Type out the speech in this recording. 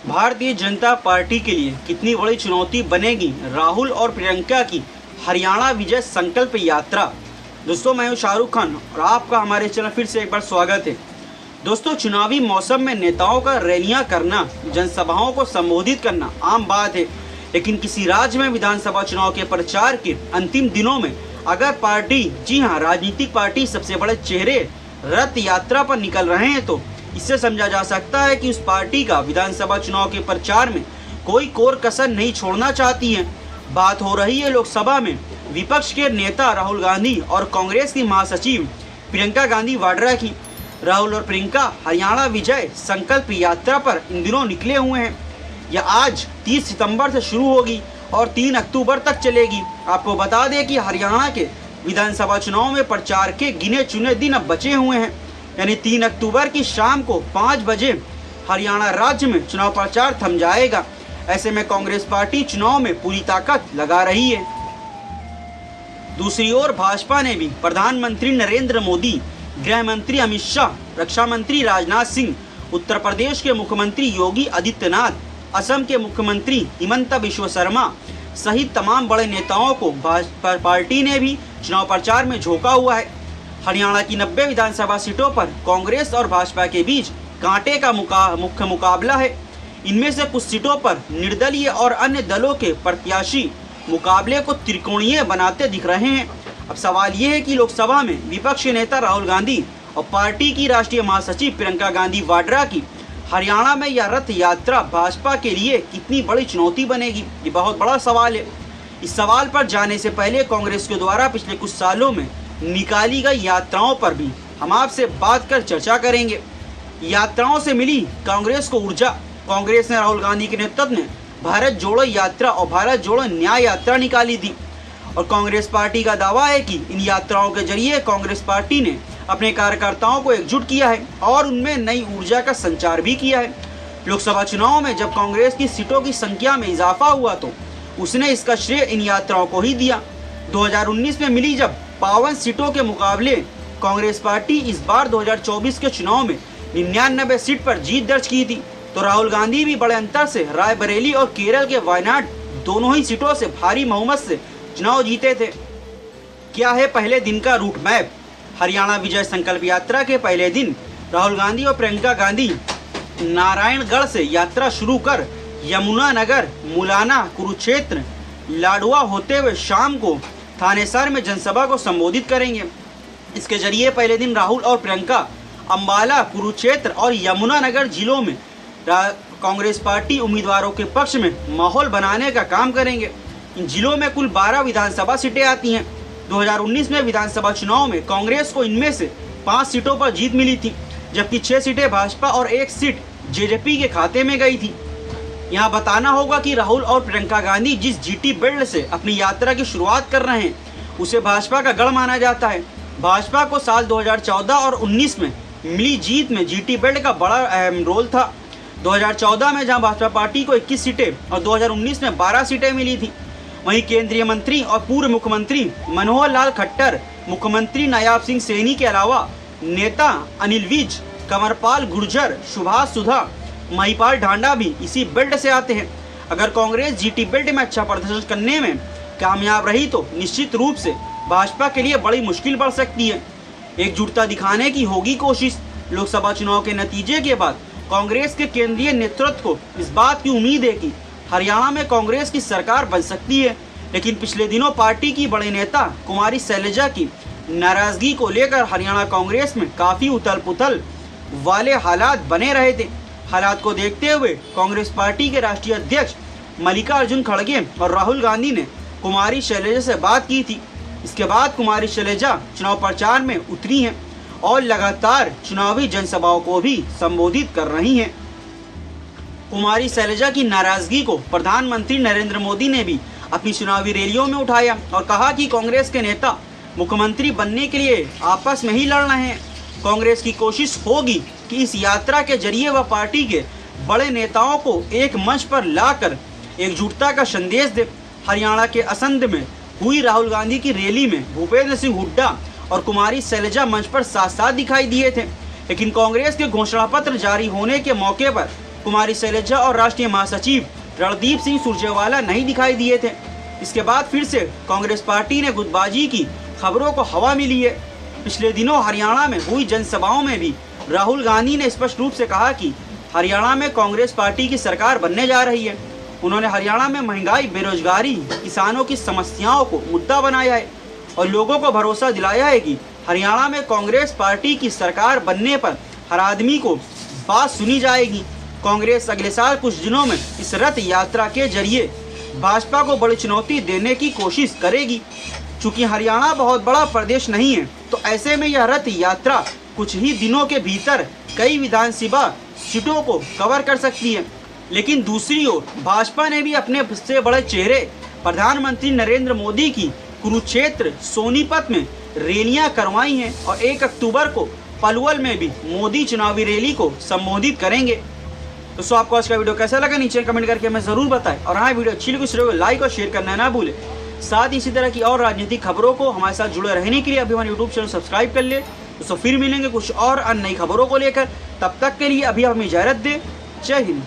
Bharatiya Janata party के लिए कितनी बड़ी चुनौती बनेगी राहुल और प्रियंका की हरियाणा विजय संकल्प यात्रा। दोस्तों, मैं हूं शाहरुख खान और आपका हमारे चैनल फिर से एक बार स्वागत है। दोस्तों, चुनावी मौसम में नेताओं का रैलियां करना, जनसभाओं को संबोधित करना आम बात है, लेकिन किसी राज्य में विधानसभा चुनाव के प्रचार के अंतिम दिनों में अगर पार्टी, जी हाँ, राजनीतिक पार्टी सबसे बड़े चेहरे रथ यात्रा पर निकल रहे हैं तो इससे समझा जा सकता है कि उस पार्टी का विधानसभा चुनाव के प्रचार में कोई कोर कसर नहीं छोड़ना चाहती है। बात हो रही है लोकसभा में विपक्ष के नेता राहुल गांधी और कांग्रेस की महासचिव प्रियंका गांधी वाड्रा की। राहुल और प्रियंका हरियाणा विजय संकल्प यात्रा पर इन दिनों निकले हुए हैं। यह आज 30 सितंबर से शुरू होगी और 3 अक्टूबर तक चलेगी। आपको बता दें कि हरियाणा के विधानसभा चुनाव में प्रचार के गिने चुने दिन अब बचे हुए हैं, यानी 3 अक्टूबर की शाम को 5 बजे हरियाणा राज्य में चुनाव प्रचार थम जाएगा। ऐसे में कांग्रेस पार्टी चुनाव में पूरी ताकत लगा रही है। दूसरी ओर भाजपा ने भी प्रधानमंत्री नरेंद्र मोदी, गृह मंत्री अमित शाह, रक्षा मंत्री राजनाथ सिंह, उत्तर प्रदेश के मुख्यमंत्री योगी आदित्यनाथ, असम के मुख्यमंत्री हिमंता बिश्व शर्मा सहित तमाम बड़े नेताओं को भाजपा पार्टी ने भी चुनाव प्रचार में झोंका हुआ है। हरियाणा की 90 विधानसभा सीटों पर कांग्रेस और भाजपा के बीच कांटे का मुख्य मुकाबला है। इनमें से कुछ सीटों पर निर्दलीय और अन्य दलों के प्रत्याशी मुकाबले को त्रिकोणीय बनाते दिख रहे हैं। अब सवाल ये है कि लोकसभा में विपक्ष के नेता राहुल गांधी और पार्टी की राष्ट्रीय महासचिव प्रियंका गांधी वाड्रा की हरियाणा में यह रथ यात्रा भाजपा के लिए कितनी बड़ी चुनौती बनेगी, ये बहुत बड़ा सवाल है। इस सवाल पर जाने से पहले कांग्रेस के द्वारा पिछले कुछ सालों में निकाली गई यात्राओं पर भी हम आपसे बात कर चर्चा करेंगे। यात्राओं से मिली कांग्रेस को ऊर्जा। कांग्रेस ने राहुल गांधी के नेतृत्व में भारत जोड़ो यात्रा और भारत जोड़ो न्याय यात्रा निकाली थी और कांग्रेस पार्टी का दावा है कि इन यात्राओं के जरिए कांग्रेस पार्टी ने अपने कार्यकर्ताओं को एकजुट किया है और उनमें नई ऊर्जा का संचार भी किया है। लोकसभा चुनाव में जब कांग्रेस की सीटों की संख्या में इजाफा हुआ तो उसने इसका श्रेय इन यात्राओं को ही दिया। 2019 में मिली जब 52 सीटों के मुकाबले कांग्रेस पार्टी इस बार 2024 के चुनाव में 99 सीट पर जीत दर्ज की थी तो राहुल गांधी भी बड़े अंतर से रायबरेली और केरल के वायनाड दोनों ही सीटों से भारी बहुमत से चुनाव जीते थे। क्या है पहले दिन का रूट मैप? हरियाणा विजय संकल्प यात्रा के पहले दिन राहुल गांधी और प्रियंका गांधी नारायणगढ़ से यात्रा शुरू कर यमुनानगर, मुलाना, कुरुक्षेत्र, लाडवा होते हुए शाम को थानेसर में जनसभा को संबोधित करेंगे। इसके जरिए पहले दिन राहुल और प्रियंका अंबाला, कुरुक्षेत्र और यमुनानगर जिलों में कांग्रेस पार्टी उम्मीदवारों के पक्ष में माहौल बनाने का काम करेंगे। इन जिलों में कुल 12 विधानसभा सीटें आती हैं। 2019 में विधानसभा चुनाव में कांग्रेस को इनमें से 5 सीटों पर जीत मिली थी, जबकि 6 सीटें भाजपा और 1 सीट जेजेपी के खाते में गई थी। यहाँ बताना होगा कि राहुल और प्रियंका गांधी जिस जीटी बेल्ट से अपनी यात्रा की शुरुआत कर रहे हैं उसे भाजपा का गढ़ माना जाता है। भाजपा को साल 2014 और 19 में मिली जीत में जीटी बेल्ट का बड़ा अहम रोल था। 2014 में जहां भाजपा पार्टी को 21 सीटें और 2019 में 12 सीटें मिली थी, वहीं केंद्रीय मंत्री और पूर्व मुख्यमंत्री मनोहर लाल खट्टर, मुख्यमंत्री नायाब सिंह सैनी के अलावा नेता अनिल विज, कंवरपाल गुर्जर, सुभाष सुधा, महिपाल ढांडा भी इसी बेल्ट से आते हैं। अगर कांग्रेस जीटी बेल्ट में अच्छा प्रदर्शन करने में कामयाब रही तो निश्चित रूप से भाजपा के लिए बड़ी मुश्किल बढ़ सकती है। एकजुटता दिखाने की होगी कोशिश। लोकसभा चुनाव के नतीजे के बाद कांग्रेस के केंद्रीय नेतृत्व को इस बात की उम्मीद है कि हरियाणा में कांग्रेस की सरकार बन सकती है, लेकिन पिछले दिनों पार्टी की बड़े नेता कुमारी शैलजा की नाराजगी को लेकर हरियाणा कांग्रेस में काफी उथल पुथल वाले हालात बने रहे थे। हालात को देखते हुए कांग्रेस पार्टी के राष्ट्रीय अध्यक्ष मल्लिकार्जुन खड़गे और राहुल गांधी ने कुमारी शैलजा से बात की थी। इसके बाद कुमारी शैलजा चुनाव प्रचार में उतरी हैं और लगातार चुनावी जनसभाओं को भी संबोधित कर रही हैं। कुमारी शैलजा की नाराजगी को प्रधानमंत्री नरेंद्र मोदी ने भी अपनी चुनावी रैलियों में उठाया और कहा कि कांग्रेस के नेता मुख्यमंत्री बनने के लिए आपस में ही लड़ रहे हैं। कांग्रेस की कोशिश होगी कि इस यात्रा के जरिए वह पार्टी के बड़े नेताओं को एक मंच पर लाकर एकजुटता का संदेश दे। हरियाणा के असंध में हुई राहुल गांधी की रैली में भूपेंद्र सिंह हुड्डा और कुमारी शैलजा मंच पर साथ साथ दिखाई दिए थे, लेकिन कांग्रेस के घोषणा पत्र जारी होने के मौके पर कुमारी शैलजा और राष्ट्रीय महासचिव रणदीप सिंह सुरजेवाला नहीं दिखाई दिए थे। इसके बाद फिर से कांग्रेस पार्टी ने गुटबाजी की खबरों को हवा मिली है। पिछले दिनों हरियाणा में हुई जनसभाओं में भी राहुल गांधी ने स्पष्ट रूप से कहा कि हरियाणा में कांग्रेस पार्टी की सरकार बनने जा रही है। उन्होंने हरियाणा में महंगाई, बेरोजगारी, किसानों की समस्याओं को मुद्दा बनाया है और लोगों को भरोसा दिलाया है कि हरियाणा में कांग्रेस पार्टी की सरकार बनने पर हर आदमी को बात सुनी जाएगी। कांग्रेस अगले साल कुछ दिनों में इस रथ यात्रा के जरिए भाजपा को बड़ी चुनौती देने की कोशिश करेगी। चूंकि हरियाणा बहुत बड़ा प्रदेश नहीं है, तो ऐसे में यह रथ यात्रा कुछ ही दिनों के भीतर कई विधानसभा सीटों को कवर कर सकती है। लेकिन दूसरी ओर भाजपा ने भी अपने से बड़े चेहरे प्रधानमंत्री नरेंद्र मोदी की कुरुक्षेत्र, सोनीपत में रैलियां करवाई हैं और 1 अक्टूबर को पलवल में भी मोदी चुनावी रैली को संबोधित करेंगे। दोस्तों, आपको आज का वीडियो कैसा लगा नीचे कमेंट करके हमें जरूर बताएं और हाँ, वीडियो अच्छी लगी तो लाइक और शेयर करना ना भूलें। साथ ही इसी तरह की और राजनीतिक खबरों को हमारे साथ जुड़े रहने के लिए अभी हमारे यूट्यूब चैनल सब्सक्राइब कर ले। दोस्तों, फिर मिलेंगे कुछ और अन्य नई खबरों को लेकर। तब तक के लिए अभी हमें इजाजत दें। जय हिंद।